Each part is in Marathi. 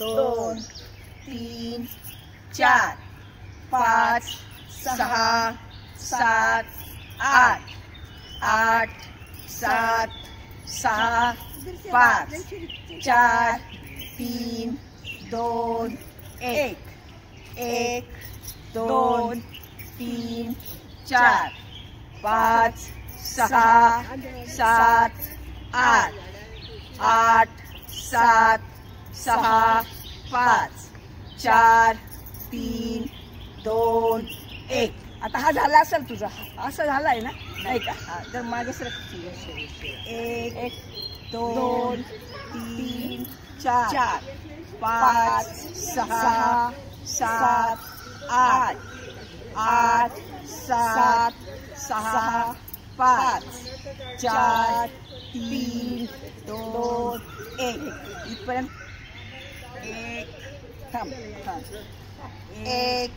2 3 4 5 6 7 8 8 7 6 5 4 3 2 1 1 2 3 4 5 6 7 8 8 7 6 5 4 3 2 1. आता हा झाला असेल तुझा, असं झालाय ना, नाही का? तर मागे सरक. 1 2 3 4 5 6 7 8 8 7 6 5 4 3 2 1. इथपर्यंत 1 थांब 1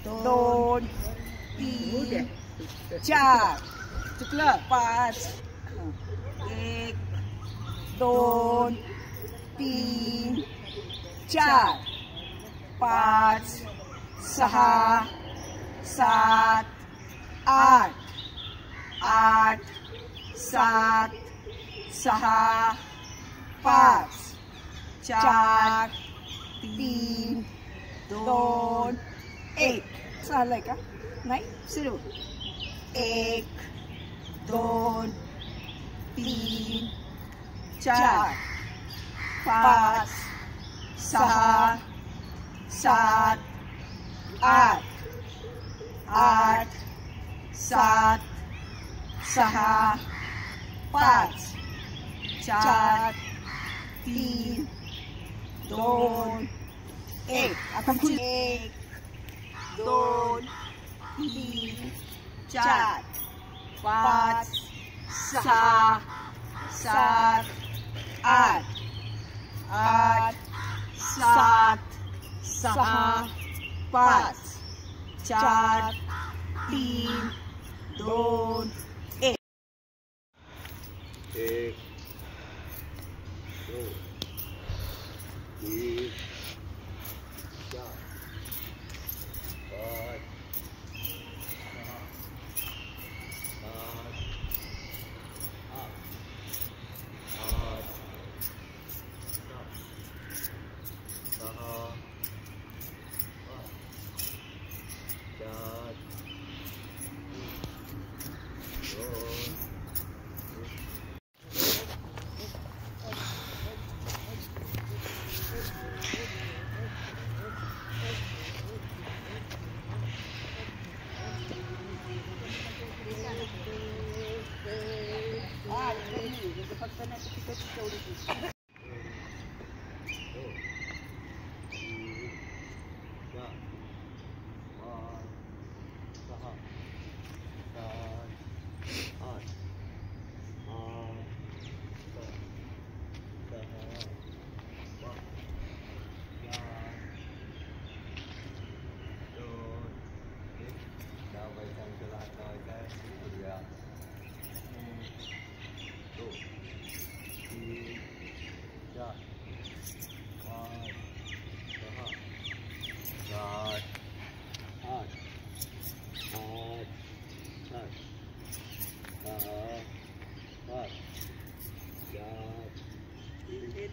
2 3 4 चुकलं 5 1 2 3 4 5 6 7 8 8 7 6 5 4 3 2 1. झालंय का? नाही सुरू. 1 2 3 4 5 6 7 8 8 7 6 5 4 3 2 1. आता 1 2 3 4 5 6 7 8 8 7 6 5 4 3 2 1. 1 2 3 4 5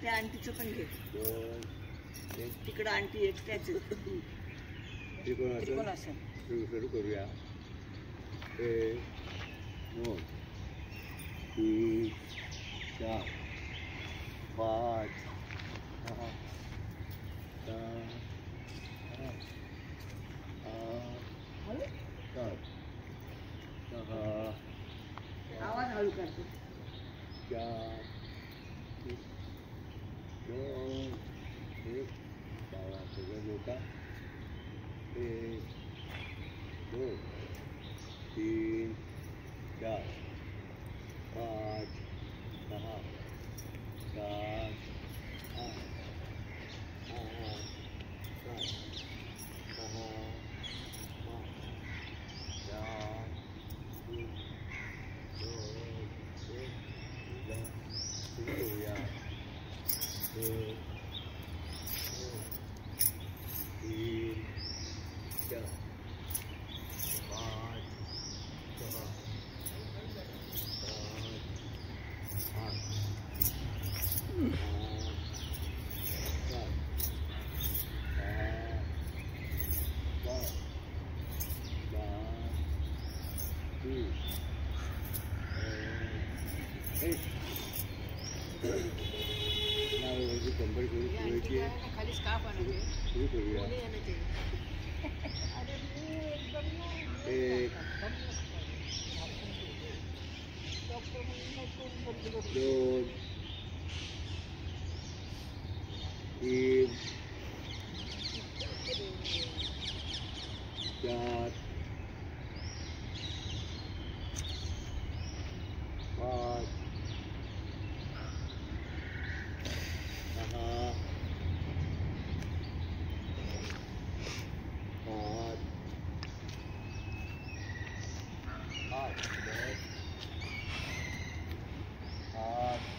त्या आंटीचं पण घे. तिकडं आंटी एकट्याच त्रिकोण असेल. सुरू करूया. 1 2 3 4 5 6 7 आवाज हळू करतो. 4 2 1. डावा सगळं होता. 1 2 3 4 5 6 7 8 8 7 6 5 4 3 2 1. सुरू करूया. 1 आपण हे सुरू करूया. कोणी याने केलं? अरे मी एकदम ना एक, डॉक्टर म्हणून कोण बंद करतो? 2, 3, 4, 5, 6, 8, 8, 8,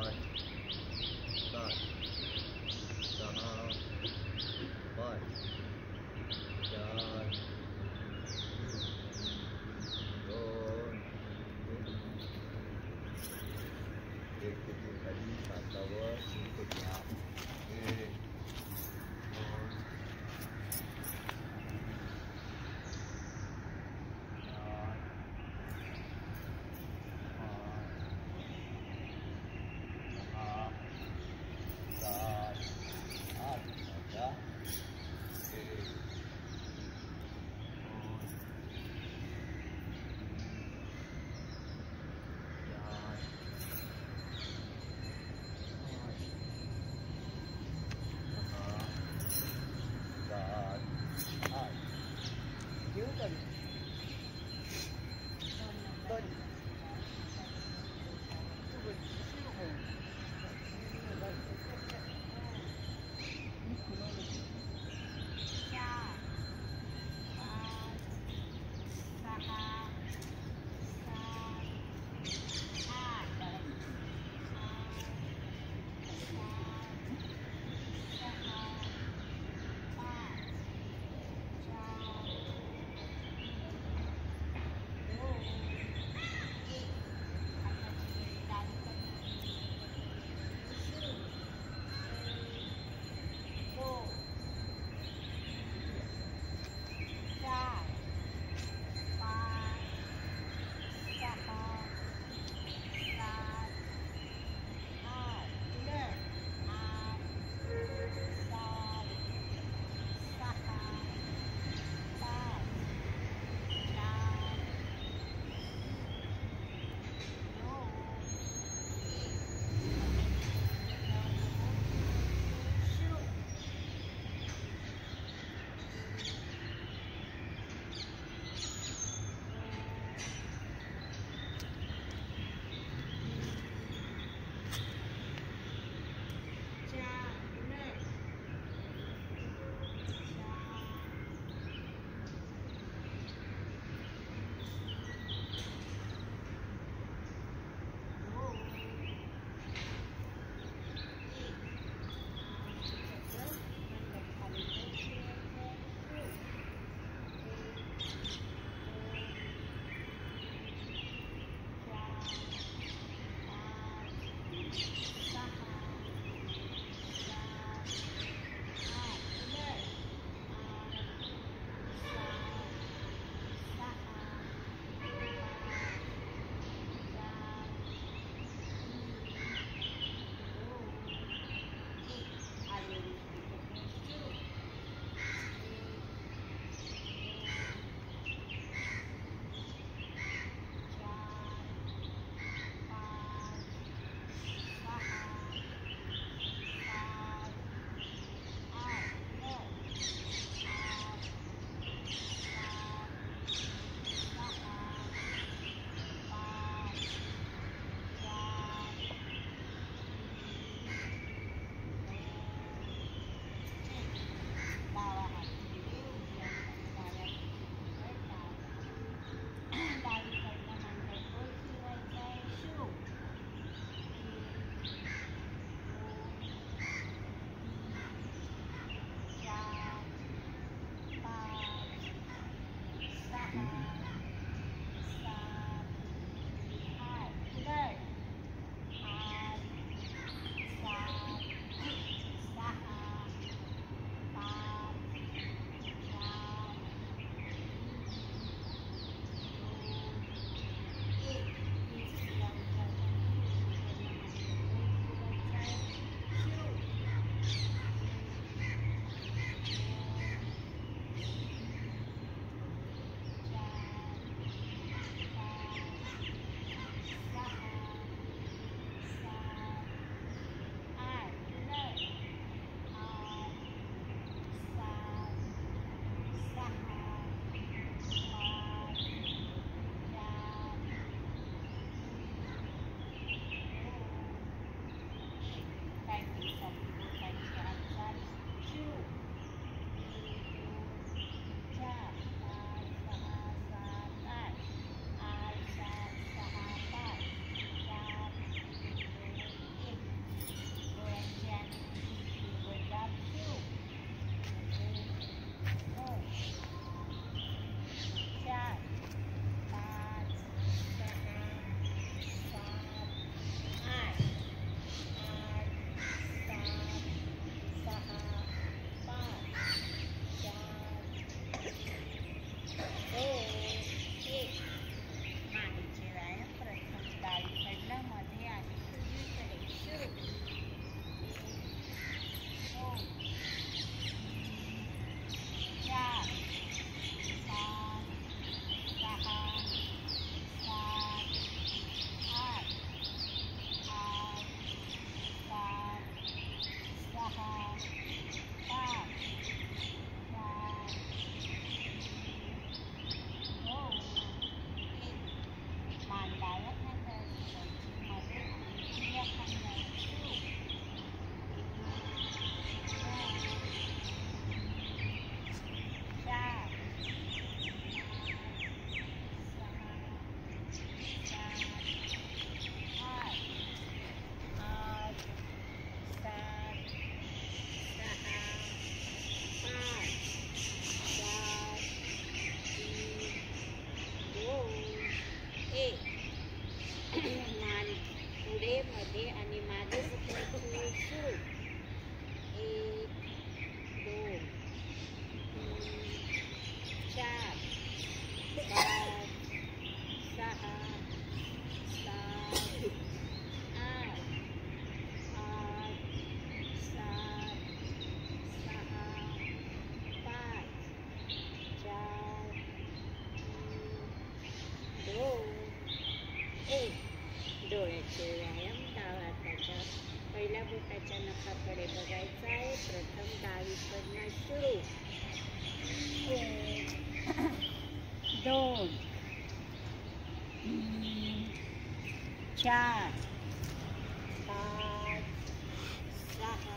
8, 2 3 4 5 6 7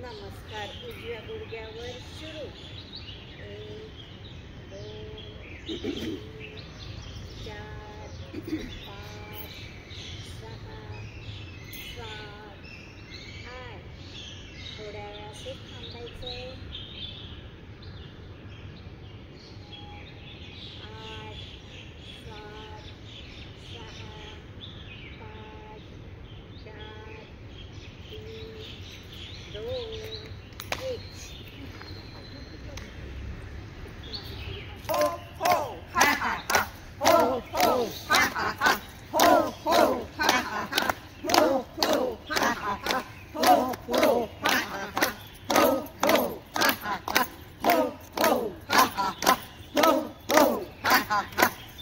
नमस्कार उजव्या गुडघ्यावर सुरू 1 2 3 4 5 6 7 8 थोड्या वेळासाठी थांबायचंय 8 7 6 5 4 3 2 1 हो हो हा हा हा हो हो हा हा हा हो हो हा हा हा हो हो हा हा हा हो हो हा हा हा हो हो हा हा हा हो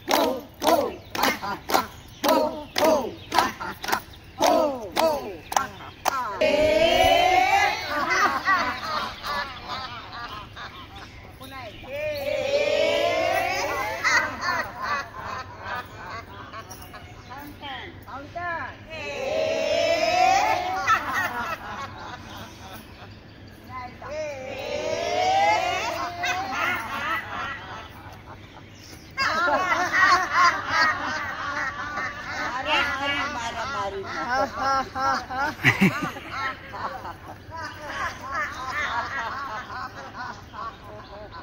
हो हा हा हा हो हो हा हा हा हो हो हा हा हा हो हो हा हा हा हो हो हा हा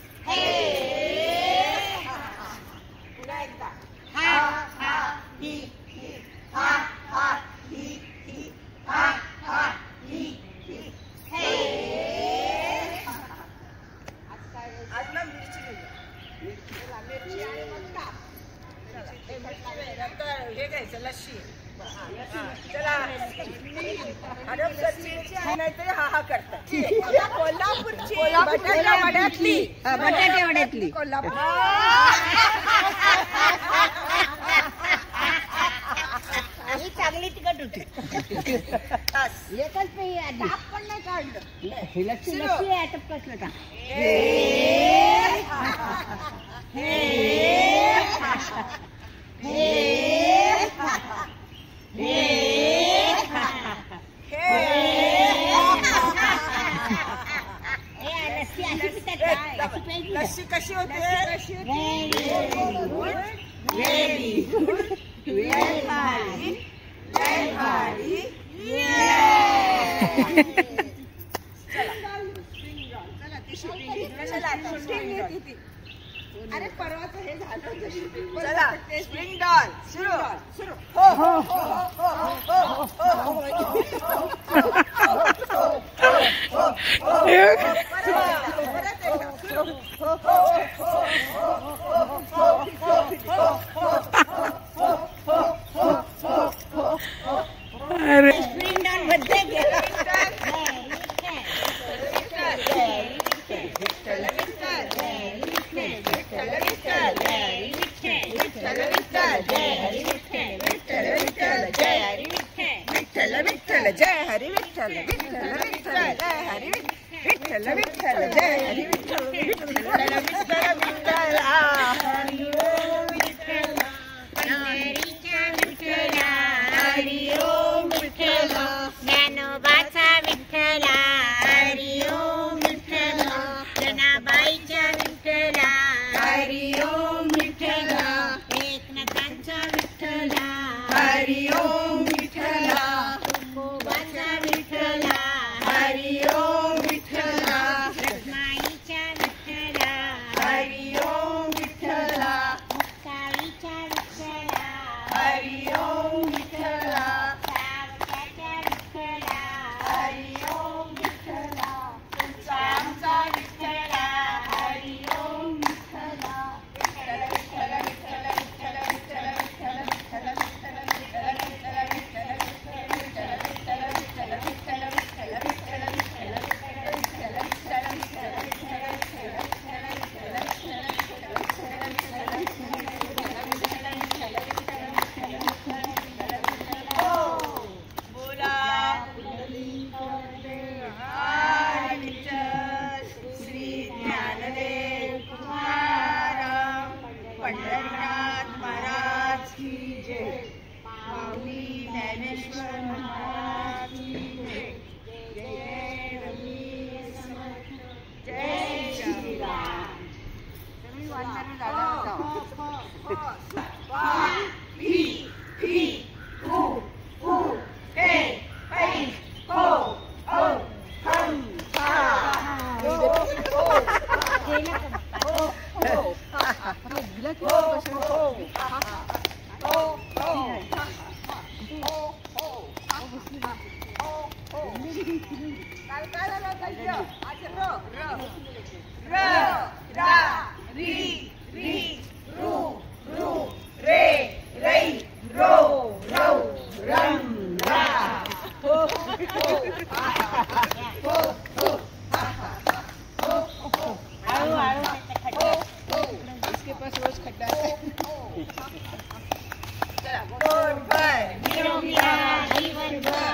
पुन्हा हे घ्यायचं लस्सी चला हडपसरची नाहीतरी हा हा करतात कोल्हापूरची बटाटा वड्यातली कोल्हापूर ही चांगली तिखट होती एकच पेय आधी आपण नाही काढलं लस्सी आहे टपकसलं का लस्सी कशी होते व्हेरी गुड व्हेरी फाईन अरे परवाच हे झालं चला स्प्रिंग डॉल सुरू सुरू हो हो हो अरे स्प्रिंग डॉल मध्ये गेला विठ्ठल जय हरी विठ्ठल विठ्ठल विठ्ठल जय हरी विठ्ठल विठ्ठल जय हरी विठ्ठल विठ्ठल विठ्ठल विठ्ठला हरी ओम विठ्ठला पंढरीच्या विठ्ठला हरी ओम विठ्ठला ज्ञानोबाचा विठ्ठला हरी ओम विठ्ठला जनाबाईच्या विठ्ठला हरी ओम विठ्ठला एकनाथांचा विठ्ठला हरी ओम विठ्ठला तुकोबाचा विठ्ठला हरी ओम विठ्ठला रखमाईच्या विठ्ठला हरी ओम विठ्ठला मुक्ताईच्या विठ्ठला हरी ओम विठ्ठला सावकाच्या विठ्ठला हरी ओम विठ्ठला तुमचा विठ्ठला हरी ओम विठ्ठला विठ्ठल विठ्ठल विठ्ठल विठ्ठल विठ्ठल विठ्ठल विठ्ठल पंढरीनाथ महाराज की जय माऊली ज्ञानेश्वर महाराज की जय जय रघुवीर समर्थ जय श्रीराम तुम्ही वाचताना दादा इसके पास रोज खड्डा है निरोगी रहा जीवन भर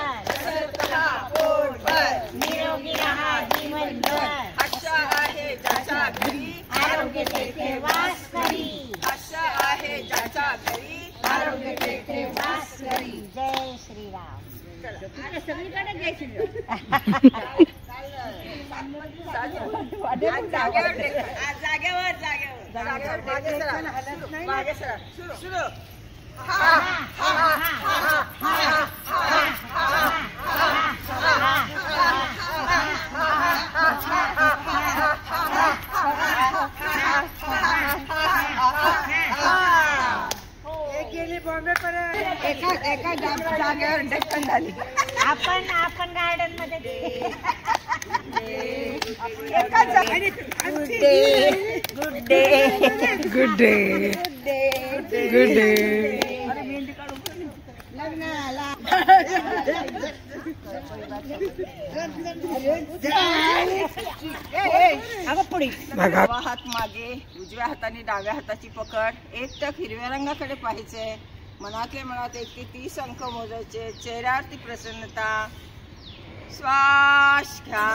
निरोगी रहा जीवन भर आशा आहे ज्याच्या घरी आरोग्य तेथे वास करी आशा आहे ज्याच्या घरी आरोग्य तेथे वास करी जय श्रीराम अरे सगळीकडे जय श्रीराम जागेवर मागे सरा सुरू एका जागेवर डेक्कन झाली आपण गार्डन मध्ये good day good day good day हात मागे उजव्या हाताने डाव्या हाताची पकड एकटक हिरव्या रंगाकडे पाहायचे मनातल्या मनात 1 ते 30 अंक मोजायचे चेहऱ्यावरती प्रसन्नता श्वास घ्या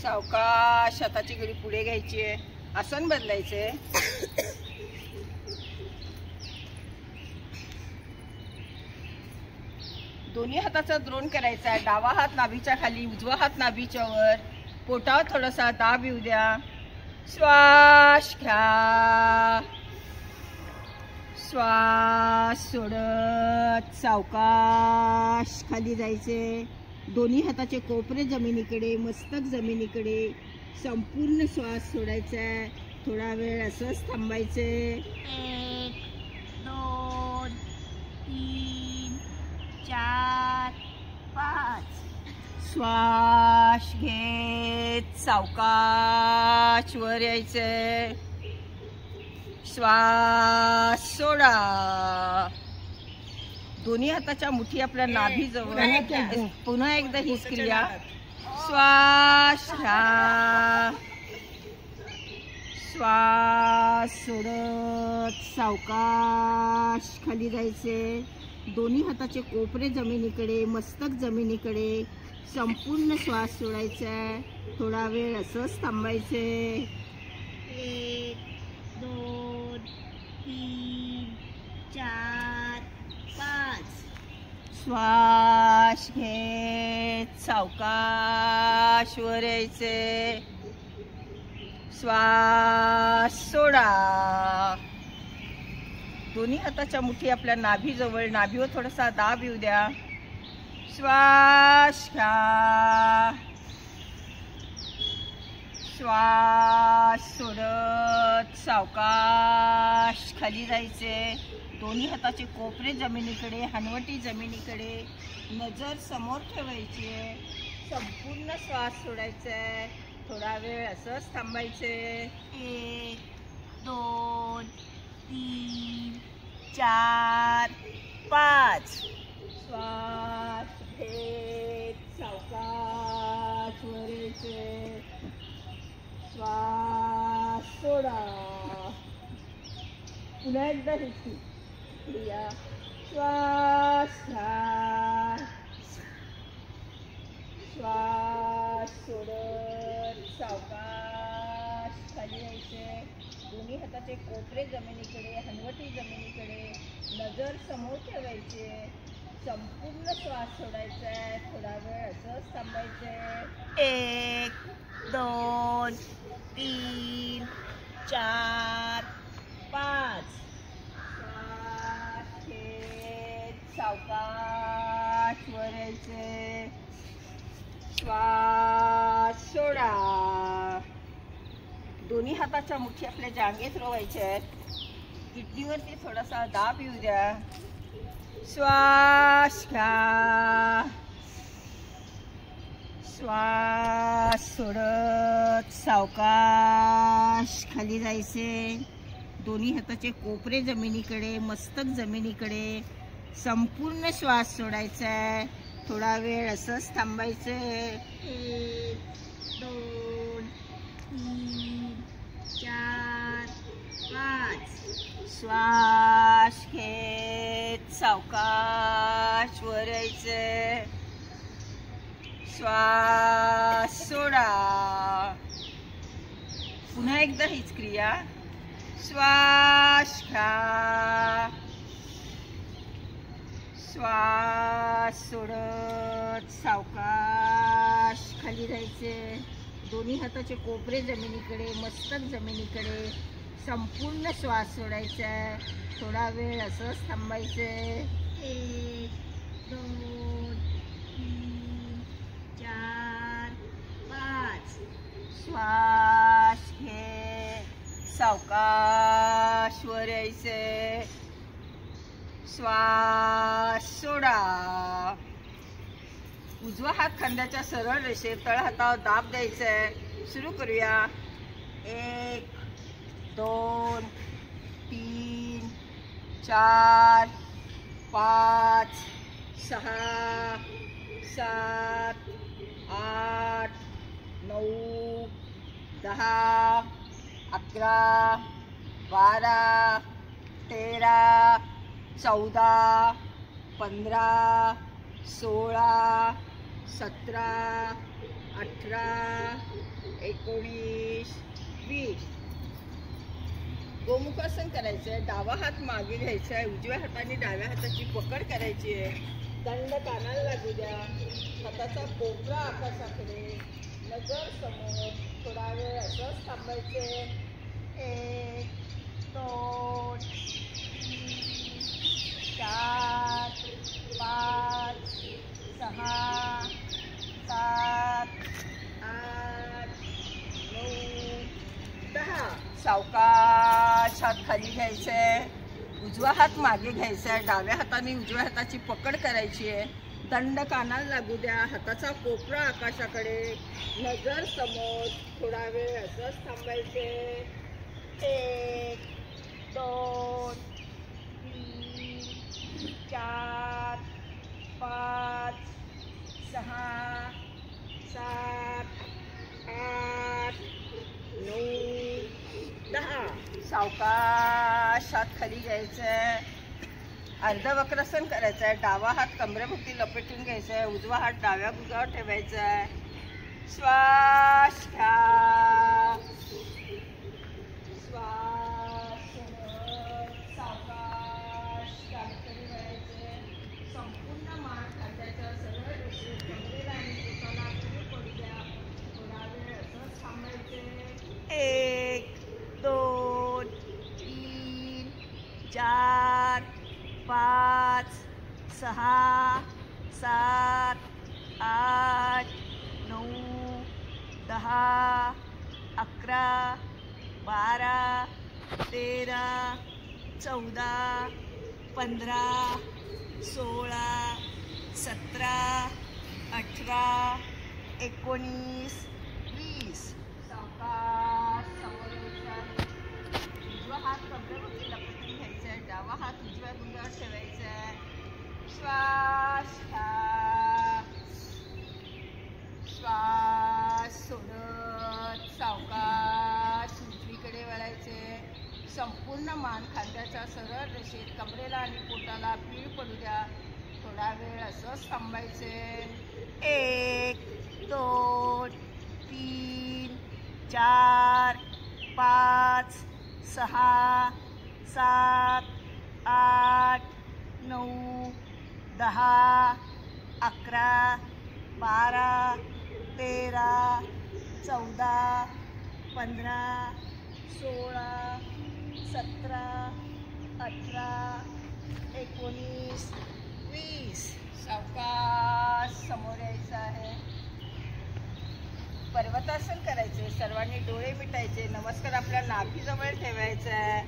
सावकाश हाताची घडी पुढे घ्यायची आहे, आसन बदलायचंय. दोन्ही हाताचा द्रोण करायचा आहे. डावा हात नाभीच्या खाली, उजवा हात नाभीच्या वर. पोटावर थोडासा दाब येऊ द्या. श्वास घ्या, श्वास सोडत सावकाश खाली जायचे. दोन्ही हाताचे कोपरे जमिनीकडे, मस्तक जमिनीकडे. संपूर्ण श्वास सोडायचा आहे. थोडा वेळ असंच थांबायचे. 1 2 3 4 5. श्वास घेत सावकाश वर यायचे. श्वास सोडा. दोन्ही हाताच्या मुठी आपल्या नाभीजवळ. पुन्हा एकदा हीच क्रिया. श्वास घ्या, श्वास सोडत सावकाश खाली जायचे. दोन्ही हाताचे कोपरे जमिनीकडे, मस्तक जमिनीकडे. संपूर्ण श्वास सोडायचा आहे. थोडा वेळ असंच थांबायचे. 1 2 3 4 5. श्वास घेत सावकाश वर यायचे. श्वास सोडा. दोन्ही हाताच्या मुठी आपल्या नाभीजवळ. नाभीवर थोडासा दाब येऊ द्या. श्वास घ्या, श्वास सोडत सावकाश खाली जायचे. दोन्ही हाताचे कोपरे जमिनीकडे, हनवटी जमिनीकडे. नजर समोर ठेवायची आहे. संपूर्ण श्वास सोडायचा आहे. थोडा वेळ असंच थांबायचे. 1 2 3 4 5. श्वास घेत सावकाश वर यायचे. श्वास सोडा. पुन्हा एकदा हीच क्रिया. श्वास घ्या, श्वास सोडत सावकाश खाली यायचे. दोन्ही हाताचे कोपरे जमिनीकडे, हनवटी जमिनीकडे. नजर समोर ठेवायचे. संपूर्ण श्वास सोडायचा आहे. थोडा वेळ असंच थांबायचे. 1 2 3 4 5. श्वास घेत सावकाश वर यायचे. श्वास सोडा. दोन्ही हाताच्या मुठी आपल्या जांघेत रोवायच्या आहेत. किडनीवरती थोडासा दाब येऊ द्या. श्वास घ्या, श्वास सोडत सावकाश खाली जायचे. दोन्ही हाताचे कोपरे जमिनीकडे, मस्तक जमिनीकडे. संपूर्ण श्वास सोडायचा आहे. थोडा वेळ असंच थांबायचं. 1 2 3 4 5. श्वास घेत सावकाश वर यायचे. श्वास सोडा. पुन्हा एकदा हीच क्रिया. श्वास घ्या, श्वास सोडत सावकाश खाली जायचे. दोन्ही हाताचे कोपरे जमिनीकडे, मस्तक जमिनीकडे. संपूर्ण श्वास सोडायचा आहे. थोडा वेळ असंच थांबायचे. 1 2 3 4 5. श्वास घे, सावकाश वर यायचे. श्वास सोडा. उजवा हात खांद्याच्या सरळ रेषेत तळ हातावर दाब द्यायचा आहे. सुरू करूया. 1 2 3 4 5 6 7 8 9 10 11 12 13 14 15 16 17 18, 19, 20. गोमुखासन करायचं आहे. डावा हात मागे घ्यायचा आहे. उजव्या हाताने डाव्या हाताची पकड करायची आहे. दंड कानाला लागू द्या. हाताचा कोपरा आकाशाकडे, नजर समोर. थोडा वेळ असंच थांबायचे. 1, 2, 3, 4, 5, 6, 7, 8, 9, 10. सावकाश हात खाली घ्यायचे. उजवा हात मागे घ्यायचा आहे. डाव्या हाताने उजव्या हाताची पकड करायची आहे. दंड कानाला लागू द्या. हाताचा कोपरा आकाशाकडे, नजर समोर. थोडा वेळ असंच थांबायचे. 1, 2, 3, 4, 5, 6, 7, 8, 9, 10. सावकाश हात खाली घ्यायचं आहे. अर्धवक्रासन करायचं आहे. डावा हात कमरेभोवती लपेटून घ्यायचा आहे. उजवा हात डाव्या गुडघ्यावर ठेवायचा आहे. श्वास घ्या. श्वास सोडत सावकाश काहीतरी व्हायचे. संपूर्ण मान खांद्याच्या सरळ रेषेत कमरेला आणि पोटाला पुढे पडू द्या. थोडा वेळ असंच थांबायचे. 1, 2, 3, 4, 5, 6, 7, 8, 9, 10, 11, 12, 13, 14, 15, 16, 17, 18, 19, 20. सावकाश समोर यायचं आहे. उजवा हात कमरेवरती लपटून घ्यायचा आहे. डावा हात उजव्या गुडघ्यावर ठेवायचा आहे. श्वास घ्या. श्वास सोडत सावकाश उजवीकडे वळायचे. संपूर्ण मान खांद्याच्या सरळ रेषेत कमरेला आणि पोटाला पीळ पडू द्या. थोडा वेळ असंच थांबायचे. 1, 2, 3, 4, 5, 6, 7, 8, 9, 10, 11, 12, 13, 14, 15, 16, 17, 18, 19, 20. सावकाश समोर यायचं आहे. पर्वतासन करायचे. सर्वांनी डोळे मिटायचे. नमस्कार आपल्या नाभीजवळ ठेवायचा आहे.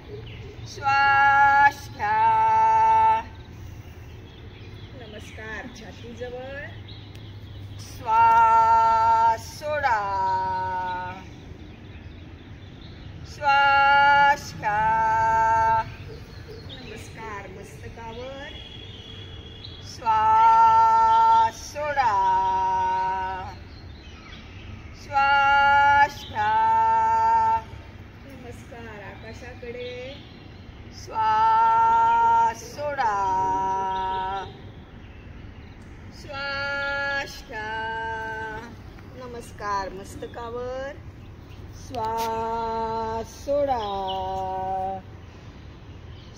श्वास घ्या. नमस्कार छातीजवळ. श्वास सोडा. श्वास घ्या. नमस्कार मस्तकावर. श्वास सोडा. श्वास घ्या. नमस्कार आकाशाकडे. श्वास सोडा. श्वास घ्या. नमस्कार मस्तकावर. श्वास सोडा.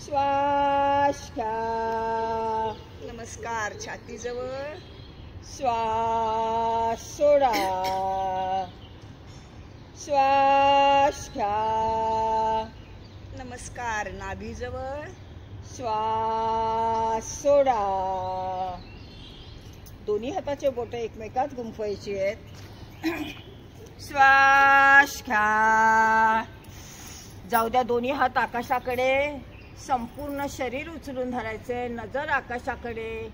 श्वास घ्या. नमस्कार छातीजवळ. श्वास सोडा. श्वास घ्या. नमस्कार नाभीजवळ. श्वास सोडा. दोन्ही हाताचे बोटं एकमेकात गुंफवायची आहेत. श्वास घ्या. जाऊ द्या. दोन्ही हात आकाशाकडे. संपूर्ण शरीर उचलून धरायचे. नजर आकाशाकडे.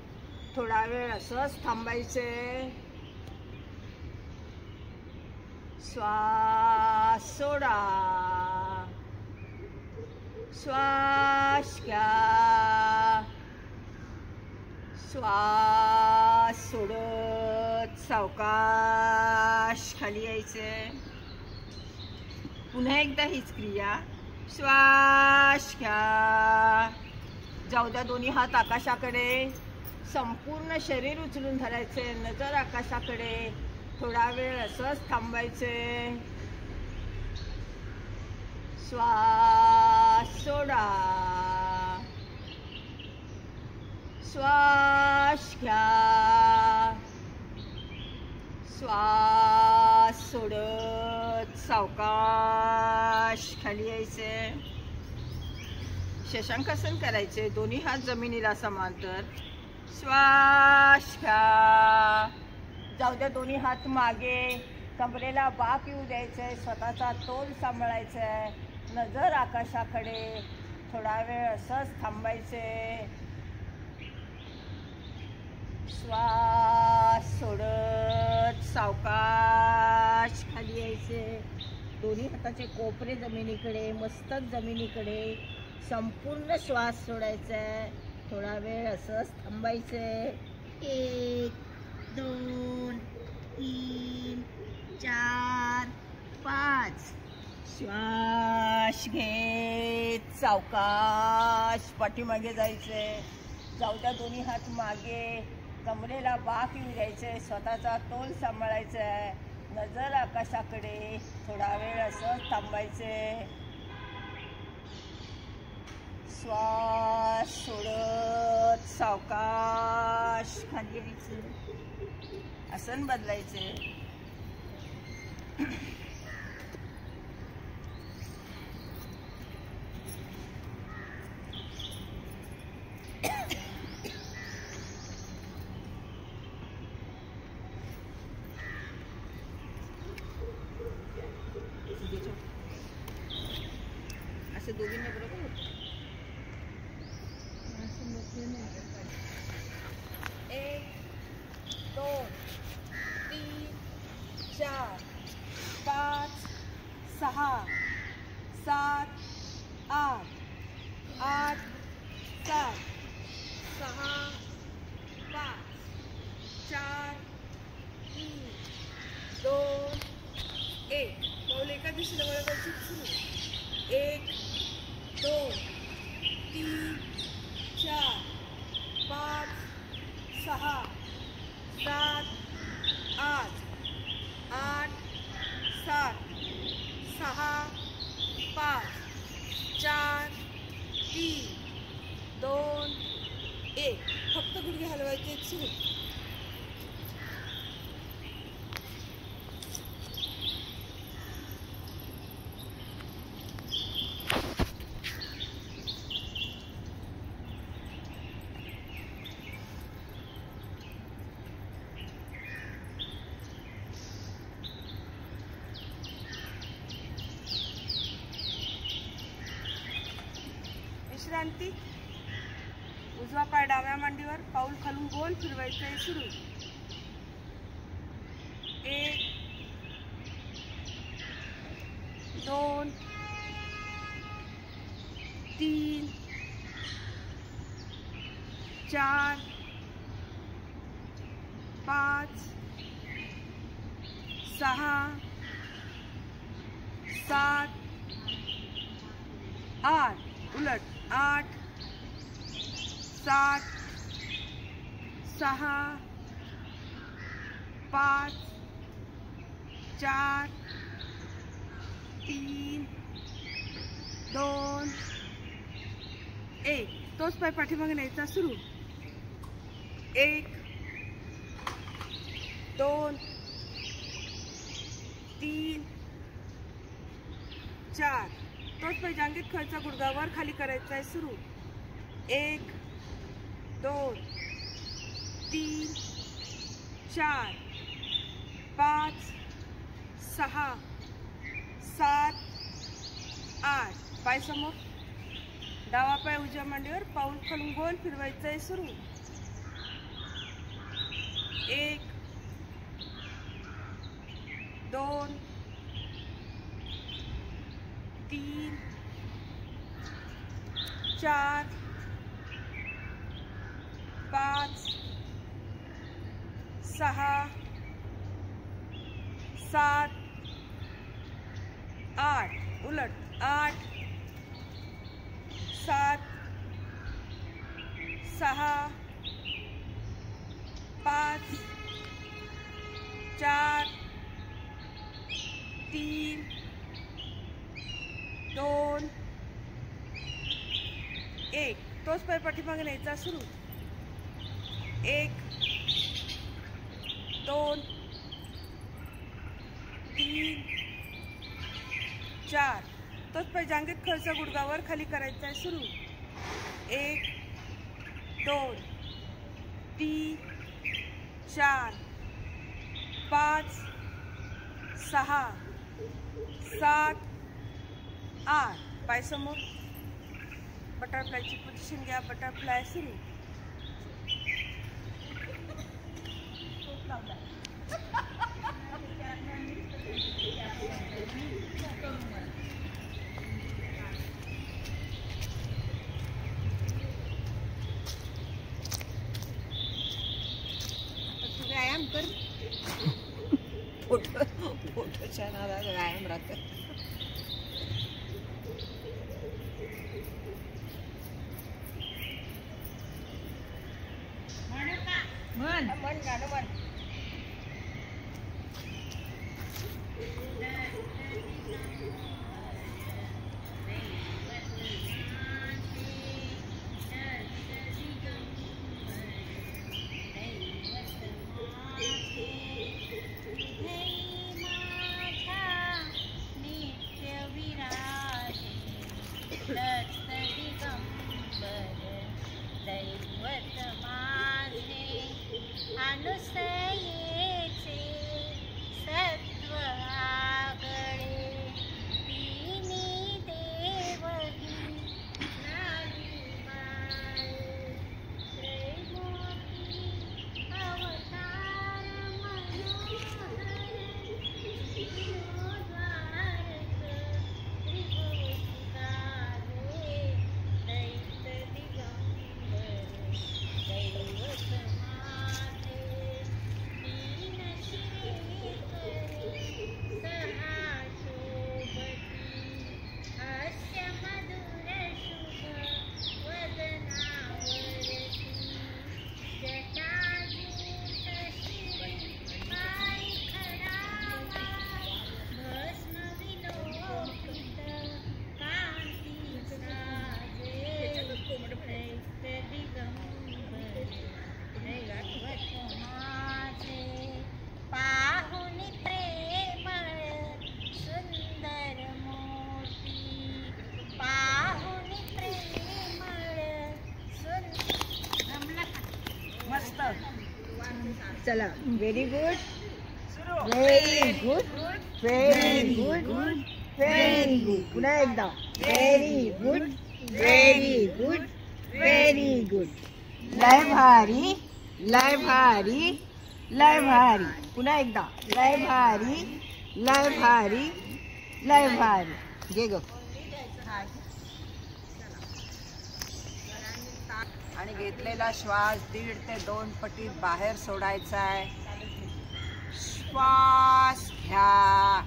थोडा वेळ असंच थांबायचे. श्वास सोडा. श्वास घ्या. श्वास सोडत सावकाश खाली यायचे. पुन्हा एकदा हीच क्रिया. श्वास घ्या. जाऊ द्या. दोन्ही हात आकाशाकडे. संपूर्ण शरीर उचलून धरायचे. नजर आकाशाकडे. थोडा वेळ असंच थांबायचे. श्वास सोडा, श्वास घ्या, श्वास सोडत सावकाश खाली यायचे. शशांकासन करायचे, दोन्ही हात जमिनीला समांतर. श्वास घ्या, जाऊ द्या दोन्ही हात मागे, कमरेला बाक येऊ द्यायचंय, स्वतःचा तोल सांभाळायचंय, नजर आकाशाकडे. थोडा वेळ असंच थांबायचे. श्वास सोडत सावकाश खाली यायचे. दोन्ही हाताचे कोपरे जमिनीकडे, मस्तक जमिनीकडे. संपूर्ण श्वास सोडायचा आहे. थोडा वेळ असंच थांबायचे. 1 2 3 4 5. श्वास घेत सावकाश पाठीमागे जायचे. जाऊ द्या दोन्ही हात मागे, कमरेला बाक येऊ द्यायचे, स्वतःचा तोल सांभाळायचा आहे, नजर आकाशाकडे. थोडा वेळ असंच थांबायचे. श्वास सोडत सावकाश खाली यायचे. आसन बदलायचे. असं दोघींना बरोबर होतं. 1 2 3 4 5 6 7 8 8 7 6 5 4 3 2 1. पाऊल एका दिशेला वळवायची. 1 2 3 4 5 6 7 8 8 7 6 5 4 3 2 1. फक्त गुडघे हलवायचे. सुरू. विश्रांती. उजवा पाय डाव्या मांडीवर, पाऊल खालून गोल फिरवायचं आहे. सुरू. 1 2 3 4 5 6 7 8. उलट. 8 7 6 5 4 3 2 1. तोच पाय पाठीमागे न्यायचा. सुरू. 1 2 3 4. तोच पाय जांघेत खालचा गुडघा वर खाली करायचा आहे. सुरू. 1 2 3 4 5 6 7 8. पाय समोर. डावा पाय उजव्या मांडीवर, पाऊल खालून गोल फिरवायचं आहे. सुरू. 1 2 3 4 5 6 7 8. उलट. 8 7 6 5 4 3 2 1. तोच पाय पाठीमागे न्यायचा. सुरू. 1 2 3 4. तोच पाय जांघेत खळसा गुडघावर खाली करायचा आहे. सुरू. 1 2 3 4 5 6 7 8. पाय समोर. बटरफ्लायची पोझिशन घ्या. बटरफ्लाय. सुरू. व्यायाम कर. फोटोच्या नादात व्यायाम राहत. म्हण गाणं म्हण. चला. Very good. Very good. Very good. Very good. पुन्हा एकदा. Very good. Very good. Very good. लय भारी. लय भारी. लय भारी. पुन्हा एकदा. लय भारी. लय भारी. लय भारी. घे ग. आणि घेतलेला श्वास 1.5 ते 2 पटीत बाहेर सोडायचा आहे. श्वास घ्या.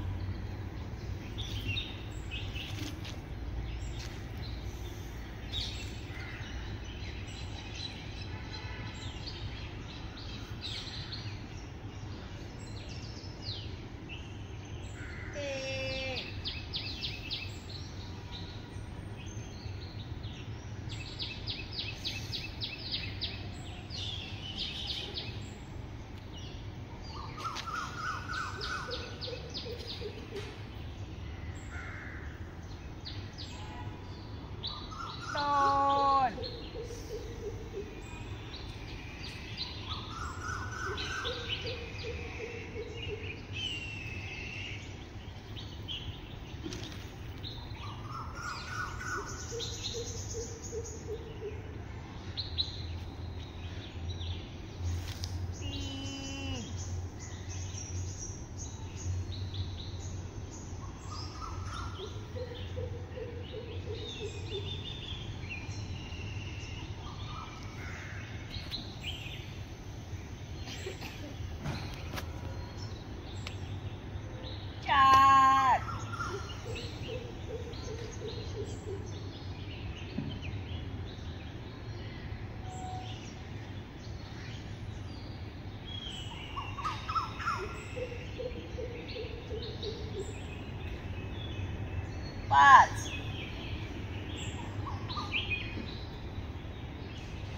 5.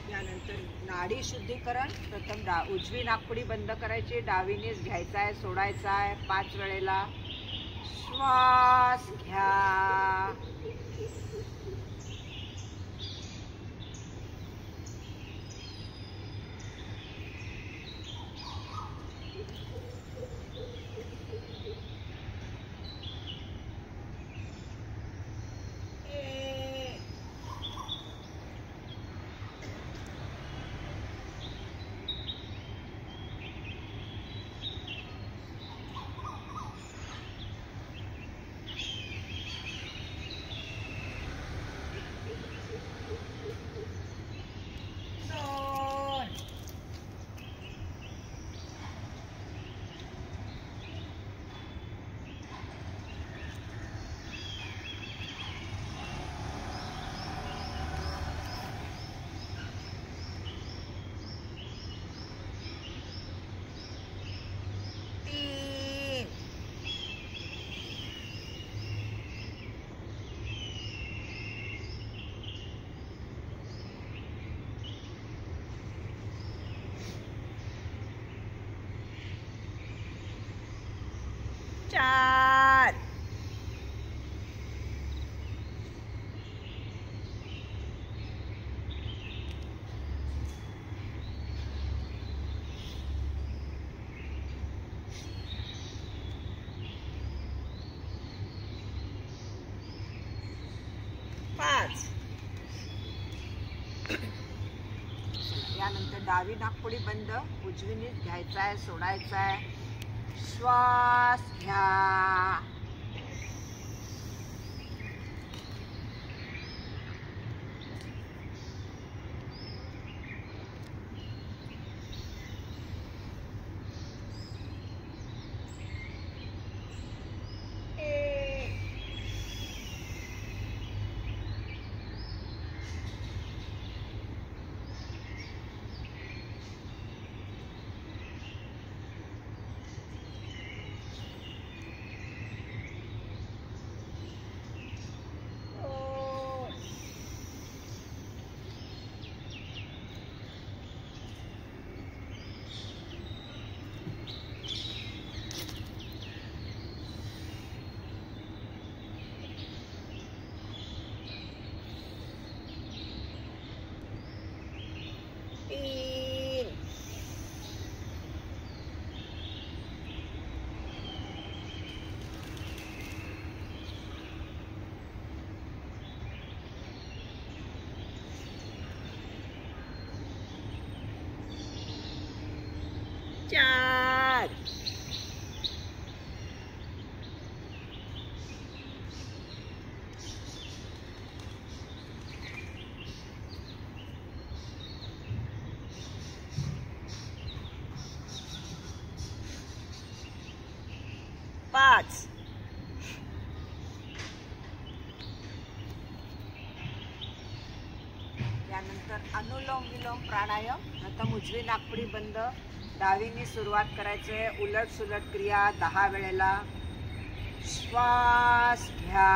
यानंतर नाडी शुद्धीकरण. प्रथम उजवी नाकपुडी बंद करायची, डावीनेच घ्यायचा आहे, सोडायचा आहे 5 वेळेला. श्वास घ्या. चार. पाच. यानंतर डावी नाकपुडी बंद, उजवीनेच घ्यायचा आहे, सोडायचा आहे. श्वास घ्या. चार. पाच. यानंतर अनुलोम विलोम प्राणायाम. प्रथम उजवी नाकपुडी बंद, डावीने सुरुवात करायचे, उलट सुलट क्रिया 10 वेळेला. श्वास घ्या.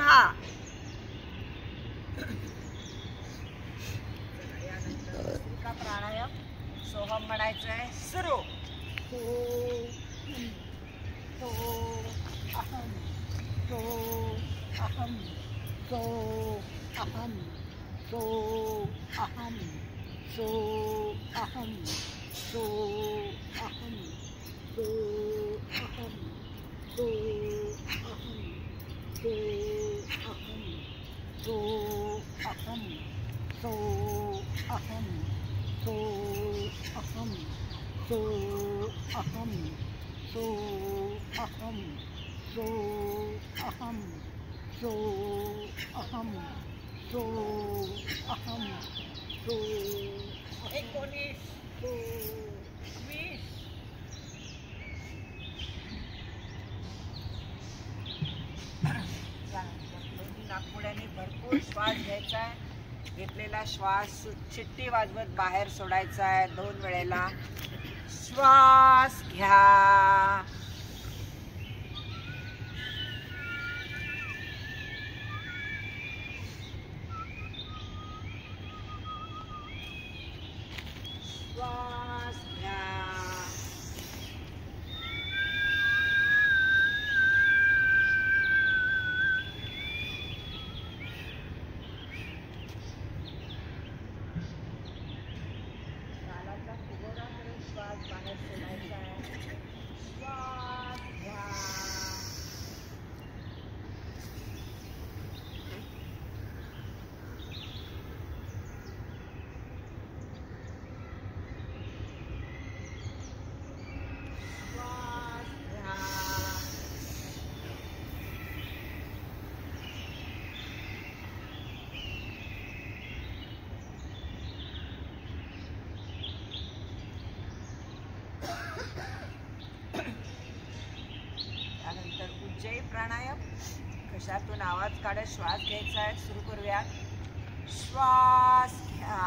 हा. यानंतर भस्त्रिका प्राणायाम. सोहम म्हणायचंय. सुरू. सो सो अहम सो अहम सो अहम सो अहम सो अहम सो अहम सो अहम सो अहम सो अहम सो अहम सो अहम सो अहम सो अहम सो अहम सो अहम सो अहम सो अहम सो 19 सो 20. नाकपुड्याने भरपूर श्वास घ्यायचा आहे. घेतलेला श्वास शिट्टी वाजवत बाहेर सोडायचा आहे. 2 वेळेला श्वास घ्या. श्वास घ्या. गालाचा फुगोरा करून श्वास बाहेर सोडायचा आहे. श्वास घ्या. श्वास घ्या. त्यानंतर उज्जयी प्राणायाम. घशातून आवाज काढत श्वास घ्यायचा आहे. सुरू करूया. श्वास घ्या.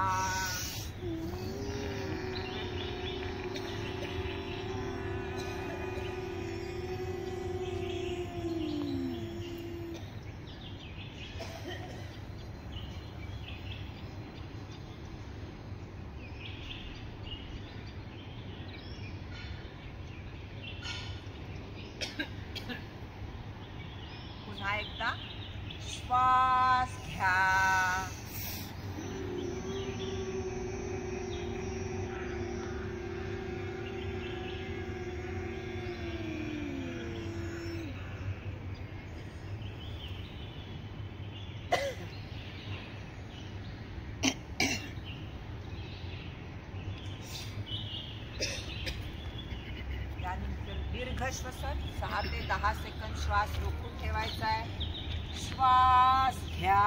पुन्हा एकदा श्वास घ्या. त्यानंतर दीर्घ श्वसन 6 ते 10 सेकंद श्वास रोखून ठेवायचा आहे. श्वास घ्या.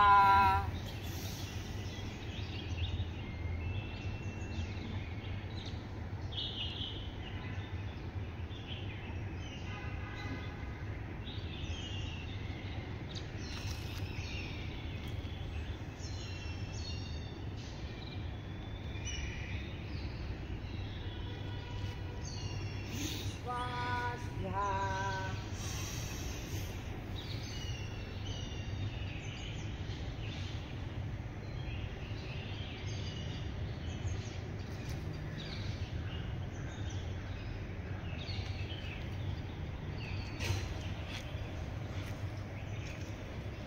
श्वास घ्या.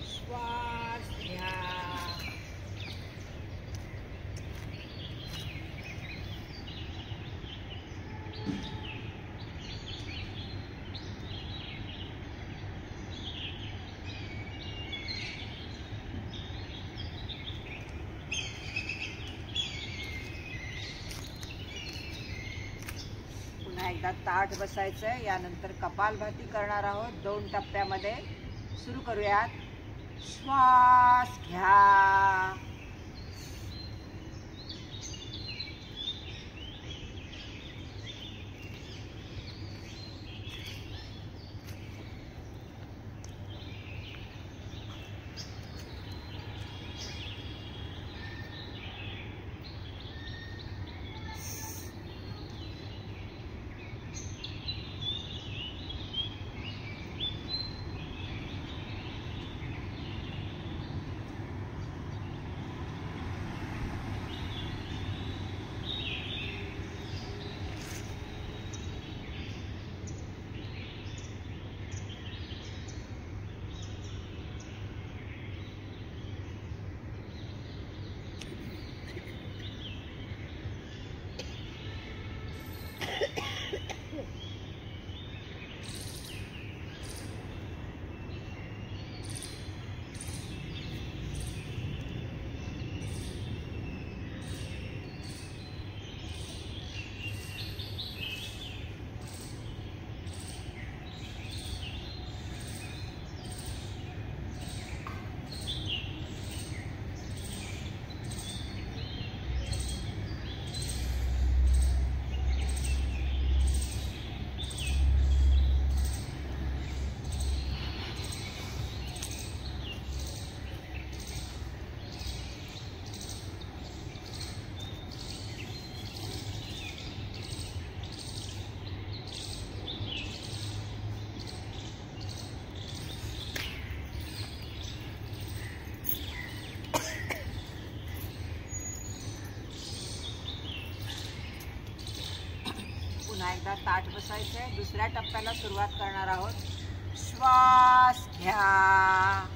श्वास घ्या. पुन्हा एकदा ताठ बसायचंय. यानंतर कपालभाती करणार आहोत 2 टप्प्यामध्ये. सुरू करूयात. श्वास घ्या. पुन्हा एकदा ताठ बसायचंय. दुसऱ्या टप्प्याला सुरुवात करणार आहोत. श्वास घ्या.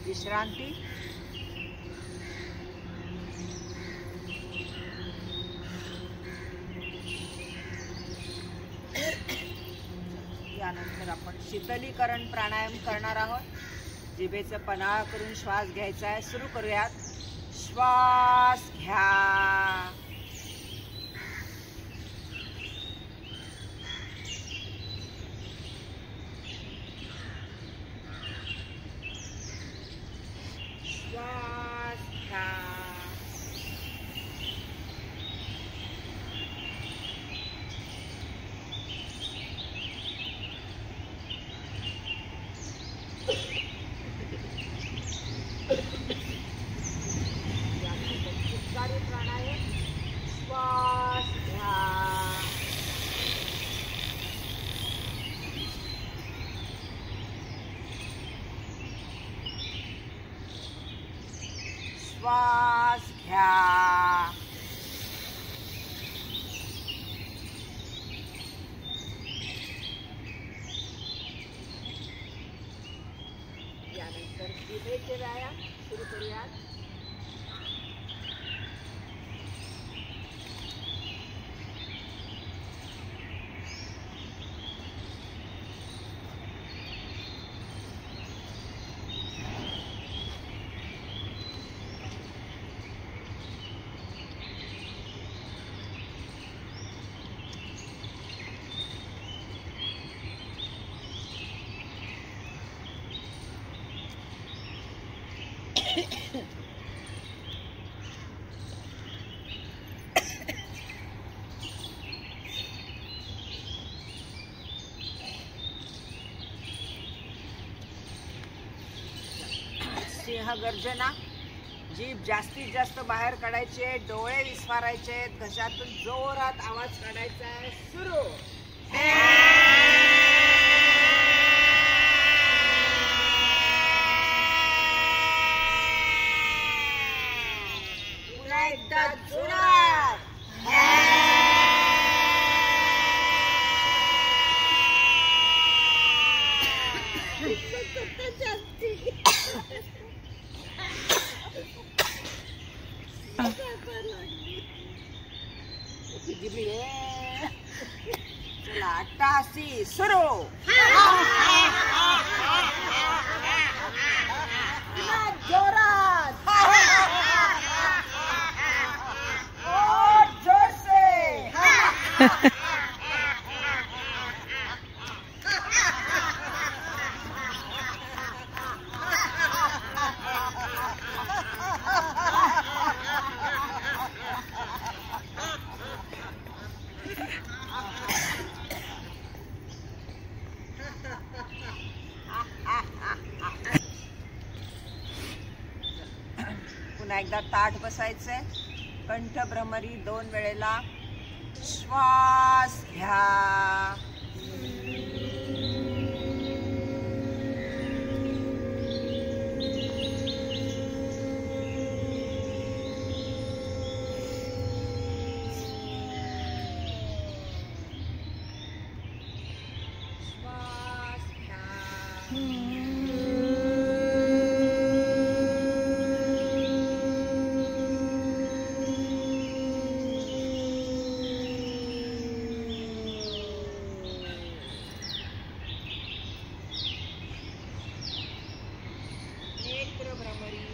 विश्रांती. यानंतर आपण शीतलीकरण प्राणायाम करणार आहोत. जिभेचं पन्हाळ करून श्वास घ्यायचा आहे. सुरू करूयात. श्वास घ्या. श्वास घ्या. चित्कारी प्राणायाम. श्वास घ्या. श्वास घ्या. यानंतर जिभेचे व्यायाम सुरू करूयात. सिंह गर्जना. जीभ जास्तीत जास्त बाहेर काढायची आहे. डोळे विस्फारायचे आहेत. घशातून जोरात आवाज काढायचा आहे. सुरू. पुन्हा एकदा जोरात. चला अट्टाहासी सुरू. जोरात और जोर से. पुन्हा एकदा ताठ बसायचंय. कंठ भ्रमरी 2 वेळेला. श्वास घ्या. श्वास घ्या. नेत्र भ्रमरी.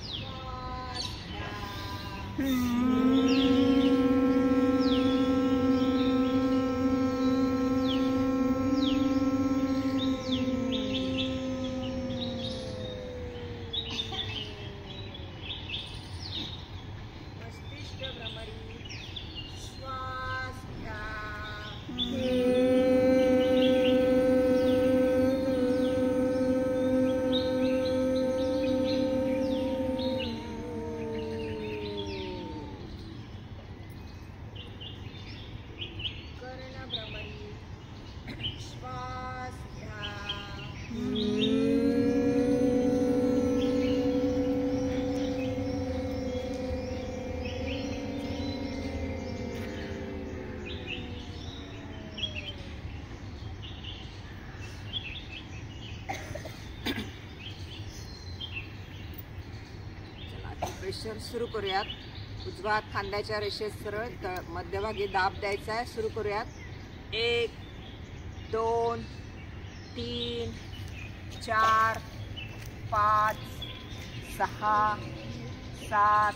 श्वास घ्या. मस्तिष्क भ्रमरी. श्वास घ्या. कर्ण भ्रमरी. श्वास घ्या. प्रेशर सुरू करूयात. उजवा हात खांद्याच्या रेषेत सरळ मध्यभागी दाब द्यायचा आहे. सुरू करूयात. 1 2 3 4 5 6 7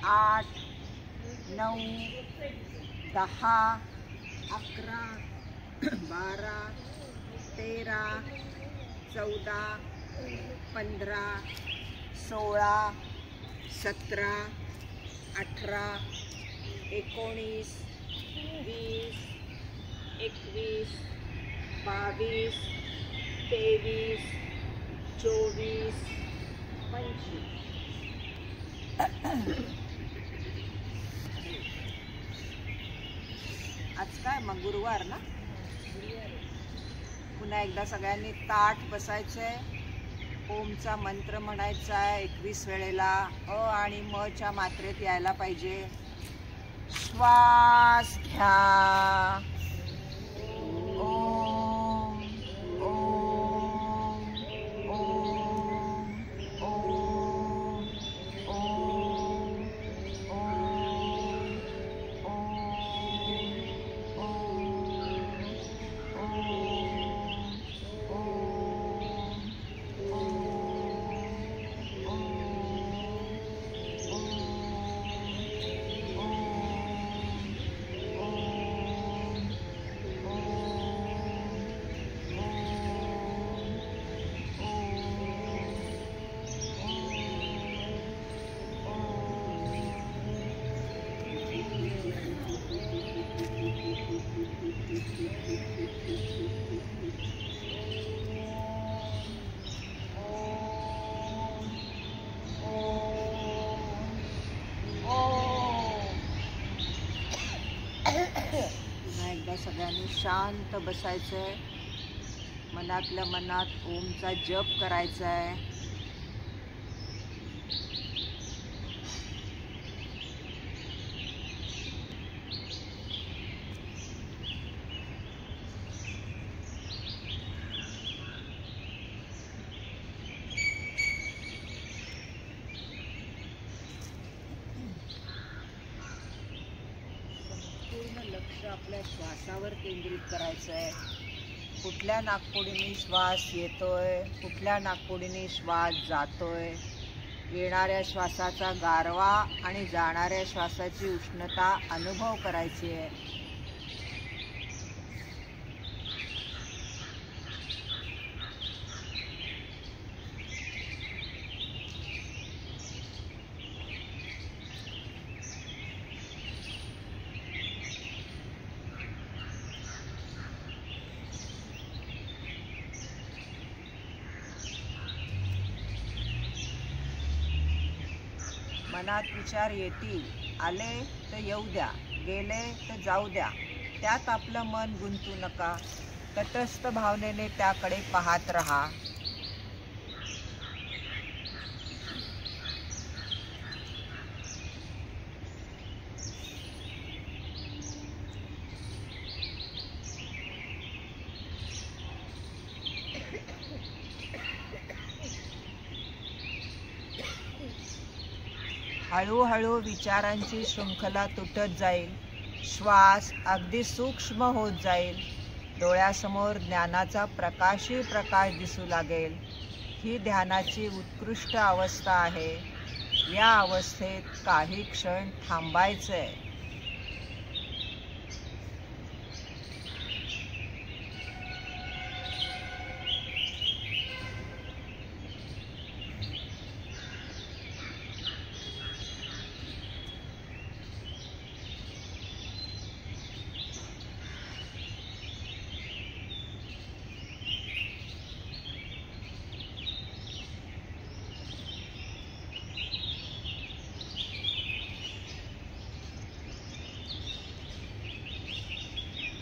8 9 10 11 12 13 14 15 16 17 18 19 20 21 22 23 24 25. आज काय मग गुरुवार ना. पुन्हा एकदा सगळ्यांनी ताठ बसायचंय. ओमचा मंत्र म्हणायचा आहे 21 वेळेला. अ आणि म च्या मात्रेत यायला पाहिजे. श्वास घ्या. ओम ओम ओम ओम ओम सगळ्यांनी शांत बसायचंय. मनातल्या मनात ओमचा जप करायचा आहे. लक्ष आपल्या श्वासावर केंद्रित करायचं आहे. कुठल्या नाकपुडीने श्वास येतोय, कुठल्या नाकपुडीने श्वास जातोय, येणाऱ्या श्वासाचा गारवा आणि जाणाऱ्या श्वासाची उष्णता अनुभव करायची आहे. मनात विचार येतील, आले तर येऊ द्या, गेले तर जाऊ द्या, त्यात आपलं मन गुंतू नका. तटस्थ भावनेने त्याकडे पाहत रहा. हळूहळू विचारांची शृंखला तुटत जाईल. श्वास अगदी सूक्ष्म होत जाईल. डोळ्यासमोर ज्ञानाचा प्रकाशी प्रकाश दिसू लागेल. ही ध्यानाची उत्कृष्ट अवस्था आहे. या अवस्थेत काही क्षण थांबायचंय.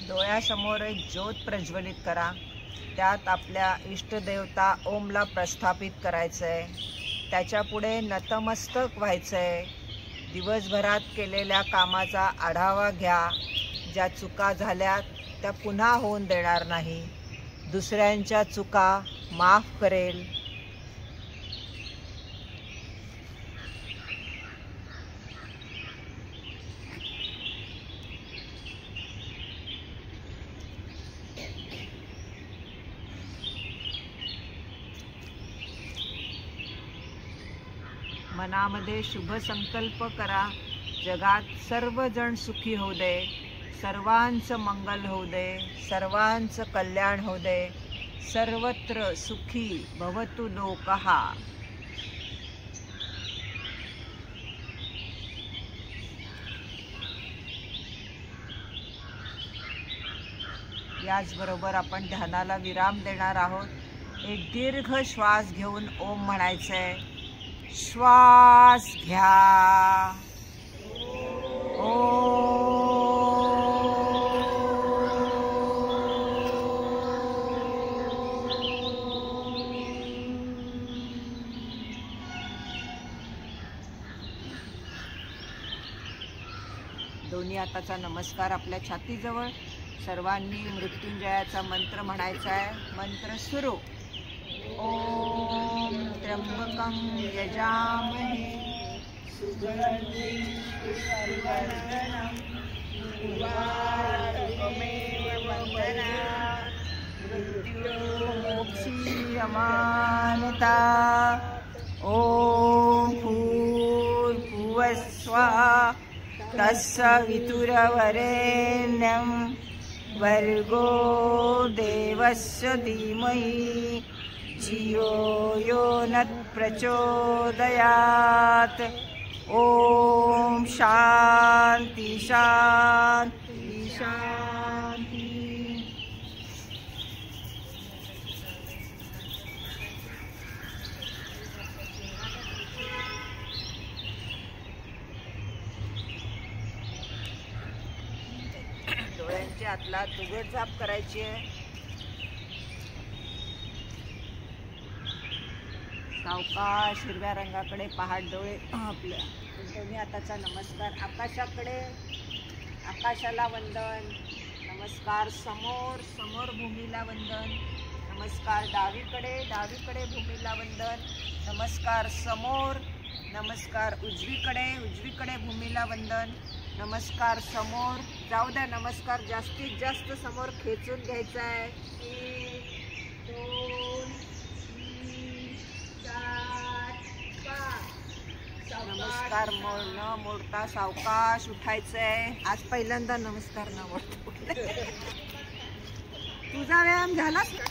डोळ्यासमोर एक ज्योत प्रज्वलित करा. त्यात आपल्या इष्टदेवता ओमला प्रस्थापित करायचंय. त्याच्या पुढे नतमस्तक व्हायचंय. दिवसभरात केलेल्या कामाचा आढावा घ्या. ज्या चुका झाल्या त्या पुन्हा होऊन देणार नाही. दुसऱ्यांच्या चुका माफ करेल. मनामध्ये शुभ संकल्प करा. जगात सर्वजण सुखी होऊ दे. सर्वांचं मंगल होऊ दे. सर्वांचं कल्याण होऊ दे. सर्वत्र सुखी भवतु लोकः. याचबरोबर आपण ध्यानाला विराम देणार आहोत. एक दीर्घ श्वास घेऊन ओम म्हणायचंय. श्वास घ्या. दोन्ही हाताचा नमस्कार आपल्या छातीजवळ. सर्वांनी मृत्युंजयाचा मंत्र म्हणायचा आहे. मंत्र सुरू. ओम त्र्यंबकं यजामहे सुगंधिं पुष्टिवर्धनं उर्वारुकमेव वन्दनात् मृत्युर्मोक्षीयमानता. ॐ भूर्भुवस्वः तत्सवितुर्वरेण्यं भर्गो देवस्य धीमहि धियो यो न प्रचोदयात्. ओम शांति शांति शांति. डोळ्यांची आतला तुगट झाप करायची आहे. सावकाश हिरव्या रंगाकडे पहाट डोळे आपल्या. दोन्ही हाताचा नमस्कार आकाशाकडे. आकाशाला वंदन. नमस्कार समोर. समोर भूमीला वंदन. नमस्कार डावीकडे. डावीकडे भूमीला वंदन. नमस्कार समोर. नमस्कार उजवीकडे. उजवीकडे भूमीला वंदन. नमस्कार समोर. जाऊ द्या नमस्कार जास्तीत जास्त समोर खेचून घ्यायचा आहे. 1 2 नमस्कार न मोडता सावकाश उठायचंय. आज पहिल्यांदा नमस्कार न मोडता. तुझा व्यायाम झालाच का?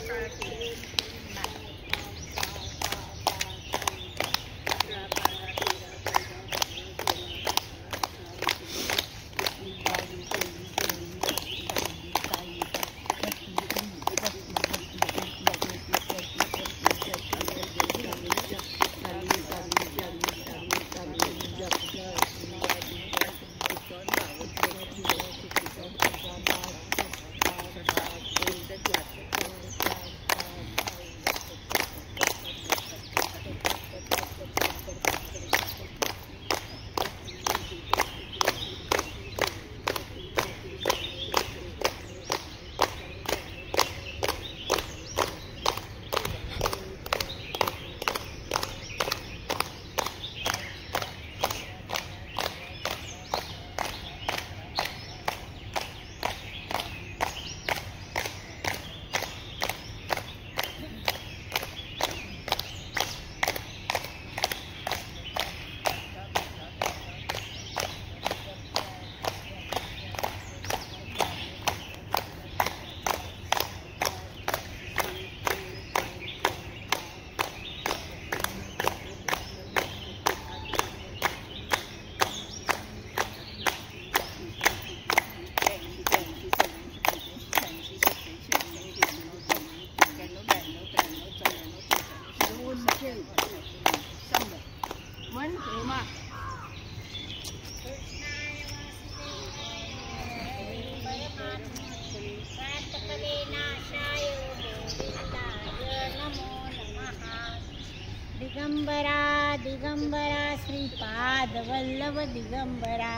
दिगंबरा दिगंबरा श्रीपाद वल्लभ दिगंबरा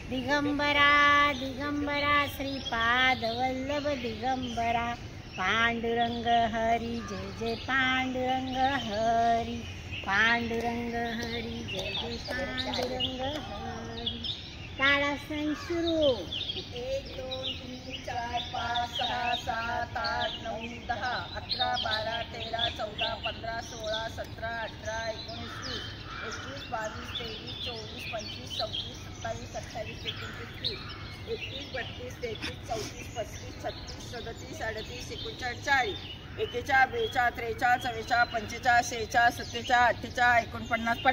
दिगंबरा दिगंबरा श्रीपाद वल्लभ दिगंबरा पांडुरंग हरी जय जय पांडुरंग हरी पांडुरंग हरी जय जय पांडुरंग हरी. ताळासण सुरू. 1 2 3 4 5 6 7 8 9 10 11 12 13 14 15 16 17 18 19 20 21 22 23 24 25 26 27 28 29 31 32 33 34 35 36 37 38 39 40 41 42 43 44 45 46 47 48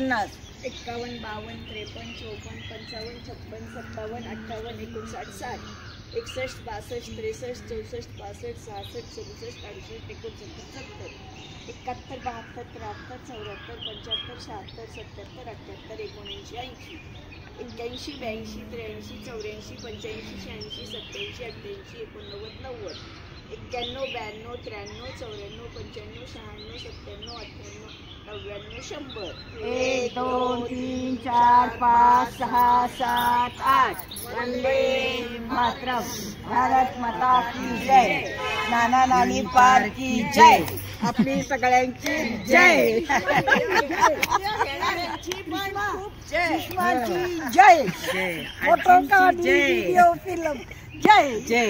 49 51 52 53 54 55 56 57 58 59 60 61 62 63 64 65 66 67 68 69 70 71 72 73 74 75 76 77 78 79 80 81 82 83 84 85 86 87 88 89 90 91 92 93 94 95 96 97 98 99 100. 1 2 3 4 5 6 7 8 वंदे मातरम. भारत माता की जय. नाना नानी पार की जय. आपली सगळ्यांची जय. जय. फोटो काढ, व्हिडिओ फिल्म. जय जय.